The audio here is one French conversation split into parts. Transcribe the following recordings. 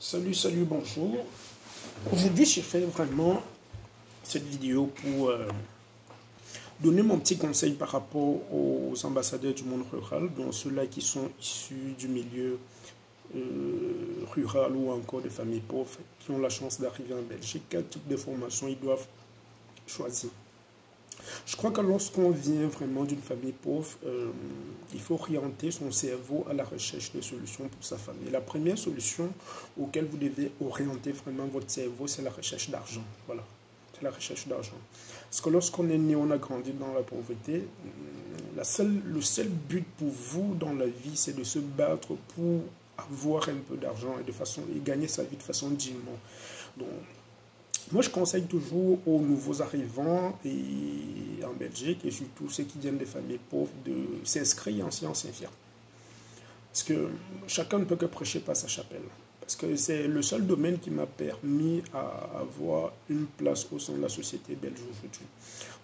Salut, bonjour. Aujourd'hui, j'ai fait vraiment cette vidéo pour donner mon petit conseil par rapport aux ambassadeurs du monde rural, donc ceux-là qui sont issus du milieu rural ou encore des familles pauvres, qui ont la chance d'arriver en Belgique. Quel type de formation ils doivent choisir? Je crois que lorsqu'on vient vraiment d'une famille pauvre, il faut orienter son cerveau à la recherche de solutions pour sa famille. La première solution auquel vous devez orienter vraiment votre cerveau, c'est la recherche d'argent. Voilà, c'est la recherche d'argent. Parce que lorsqu'on est né, on a grandi dans la pauvreté. Le seul but pour vous dans la vie, c'est de se battre pour avoir un peu d'argent et gagner sa vie de façon dignement. Donc, moi, je conseille toujours aux nouveaux arrivants en Belgique et surtout ceux qui viennent des familles pauvres de s'inscrire en sciences infirmières. Parce que chacun ne peut que prêcher par sa chapelle. Parce que c'est le seul domaine qui m'a permis d'avoir une place au sein de la société belge aujourd'hui.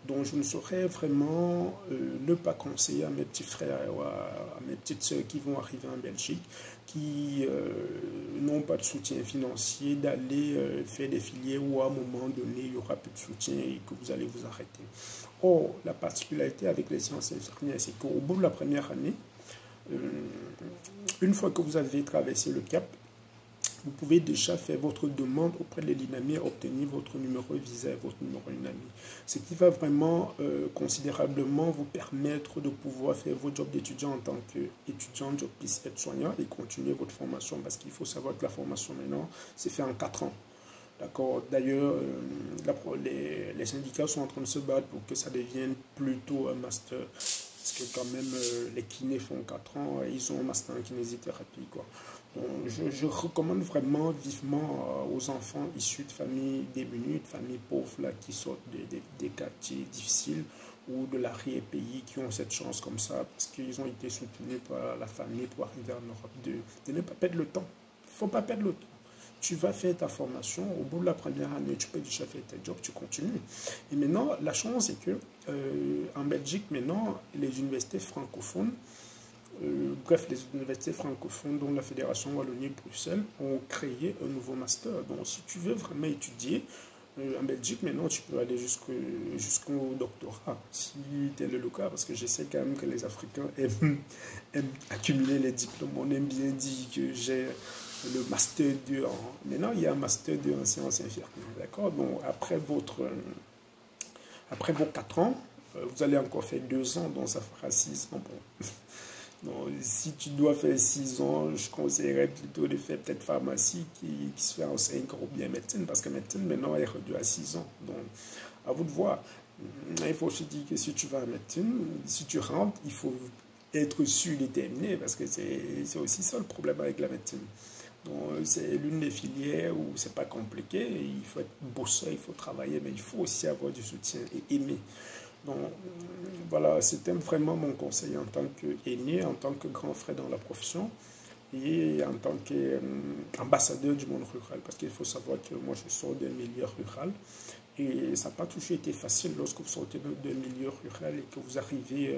Donc je ne saurais vraiment ne pas conseiller à mes petits frères ou à mes petites sœurs qui vont arriver en Belgique, qui n'ont pas de soutien financier, d'aller faire des filières où à un moment donné il n'y aura plus de soutien et que vous allez vous arrêter. Or, la particularité avec les sciences infirmières, c'est qu'au bout de la première année, une fois que vous avez traversé le cap, vous pouvez déjà faire votre demande auprès de l'INAMI et obtenir votre numéro visa et votre numéro UNAMI. Ce qui va vraiment considérablement vous permettre de pouvoir faire votre job d'étudiant en tant qu'étudiant, job plus aide-soignant et continuer votre formation. Parce qu'il faut savoir que la formation maintenant, c'est fait en 4 ans. D'accord. D'ailleurs, les syndicats sont en train de se battre pour que ça devienne plutôt un master. Parce que quand même, les kinés font 4 ans, ils ont un master en kinésithérapie, quoi. Donc, je recommande vraiment vivement aux enfants issus de familles démunies, de familles pauvres, là, qui sortent des quartiers difficiles ou de l'arrière-pays, qui ont cette chance comme ça, parce qu'ils ont été soutenus par la famille pour arriver en Europe, de ne pas perdre le temps. Il ne faut pas perdre le temps. Tu vas faire ta formation, au bout de la première année, tu peux déjà faire tes jobs, tu continues. Et maintenant, la chance est que en Belgique, maintenant, les universités francophones, les universités francophones, dont la Fédération Wallonie-Bruxelles, ont créé un nouveau master. Donc, si tu veux vraiment étudier en Belgique, maintenant, tu peux aller jusqu'au doctorat, si tel est le cas, parce que je sais quand même que les Africains aiment accumuler les diplômes. On aime bien dire que j'ai le master 2 en... Maintenant, il y a un master 2 en sciences infirmières, d'accord? Donc, après vos 4 ans, vous allez encore faire 2 ans, donc ça fera 6 ans. Bon. Donc, si tu dois faire 6 ans, je conseillerais plutôt de faire peut-être pharmacie qui se fait en 5 ans ou bien médecine, parce que médecine, maintenant, est réduite à 6 ans. Donc, à vous de voir. Il faut aussi dire que si tu vas en médecine, si tu rentres, il faut être sûr déterminé, parce que c'est aussi ça le problème avec la médecine. C'est l'une des filières où c'est pas compliqué, il faut être bosseur, il faut travailler, mais il faut aussi avoir du soutien et aimer. Donc voilà, c'était vraiment mon conseil en tant qu'aîné, en tant que grand frère dans la profession et en tant qu'ambassadeur du monde rural, parce qu'il faut savoir que moi je sors d'un milieu rural et ça n'a pas toujours été facile lorsque vous sortez d'un milieu rural et que vous arrivez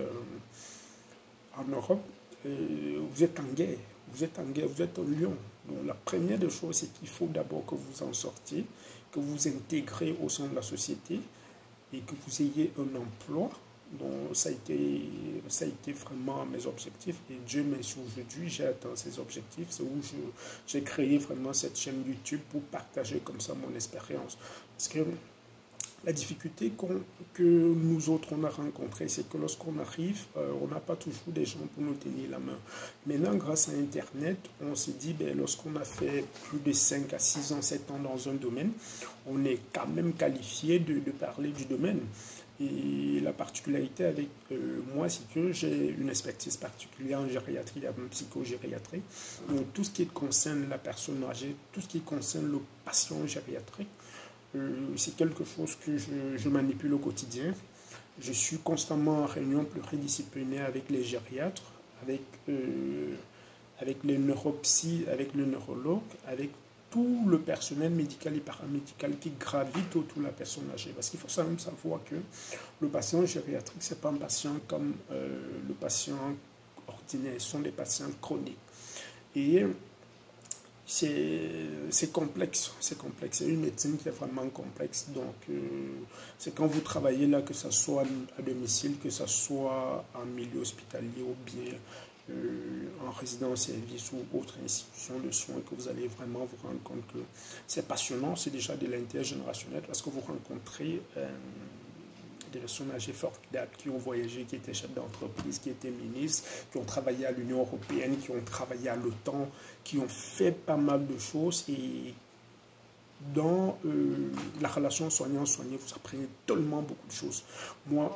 en Europe, vous êtes en guerre. Vous êtes en guerre, vous êtes un lion. Donc la première des choses, c'est qu'il faut d'abord que vous en sortiez, que vous intégrez au sein de la société et que vous ayez un emploi. Donc ça a été vraiment mes objectifs et Dieu merci, aujourd'hui j'ai atteint ces objectifs. C'est où j'ai créé vraiment cette chaîne YouTube pour partager comme ça mon expérience. Parce que la difficulté que nous autres on a rencontrée, c'est que lorsqu'on arrive, on n'a pas toujours des gens pour nous tenir la main. Maintenant, grâce à Internet, on s'est dit, ben, lorsqu'on a fait plus de 5 à 6 ans, 7 ans dans un domaine, on est quand même qualifié de parler du domaine. Et la particularité avec moi, c'est que j'ai une expertise particulière en gériatrie, en psychogériatrie. Donc tout ce qui concerne la personne âgée, tout ce qui concerne le patient gériatrique, c'est quelque chose que je manipule au quotidien. Je suis constamment en réunion pluridisciplinaire avec les gériatres, avec les neuropsy, avec le neurologue, avec tout le personnel médical et paramédical qui gravite autour de la personne âgée. Parce qu'il faut quand même savoir que le patient gériatrique, ce n'est pas un patient comme le patient ordinaire, ce sont des patients chroniques. Et c'est complexe, c'est une médecine qui est vraiment complexe. Donc, c'est quand vous travaillez là, que ce soit à domicile, que ce soit en milieu hospitalier ou bien en résidence-service ou autre institution de soins, que vous allez vraiment vous rendre compte que c'est passionnant. C'est déjà de l'intergénérationnel parce que vous rencontrez des personnes âgées formidables qui ont voyagé, qui étaient chefs d'entreprise, qui étaient ministres, qui ont travaillé à l'Union européenne, qui ont travaillé à l'OTAN, qui ont fait pas mal de choses. Et dans la relation soignant-soigné, vous apprenez tellement beaucoup de choses. Moi,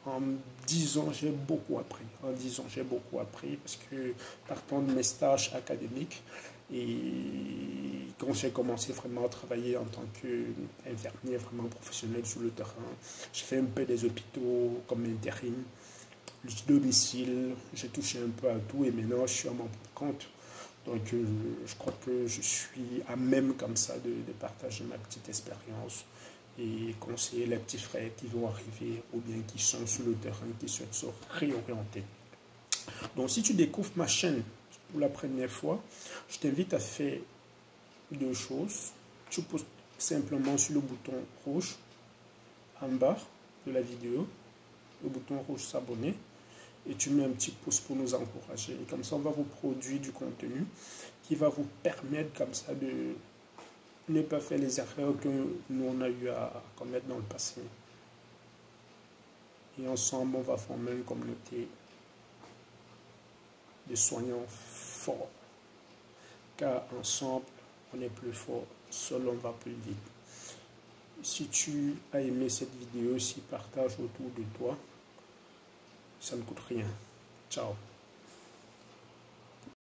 en 10 ans, j'ai beaucoup appris. En 10 ans, j'ai beaucoup appris parce que partant de mes stages académiques, et quand j'ai commencé vraiment à travailler en tant qu'infirmier vraiment professionnel sur le terrain, j'ai fait un peu des hôpitaux comme intérim, du domicile, j'ai touché un peu à tout et maintenant je suis à mon compte. Donc je crois que je suis à même comme ça de partager ma petite expérience et conseiller les petits frères qui vont arriver ou bien qui sont sur le terrain, qui souhaitent se réorienter. Donc si tu découvres ma chaîne pour la première fois, je t'invite à faire 2 choses. Tu poses simplement sur le bouton rouge en bas de la vidéo, le bouton rouge s'abonner, et tu mets un petit pouce pour nous encourager. Et comme ça, on va vous produire du contenu qui va vous permettre comme ça de ne pas faire les erreurs que nous on a eu à commettre dans le passé. Et ensemble, on va former une communauté de soignants forts. Car ensemble, on est plus fort, seul on va plus vite. Si tu as aimé cette vidéo, si partage autour de toi, ça ne coûte rien. Ciao.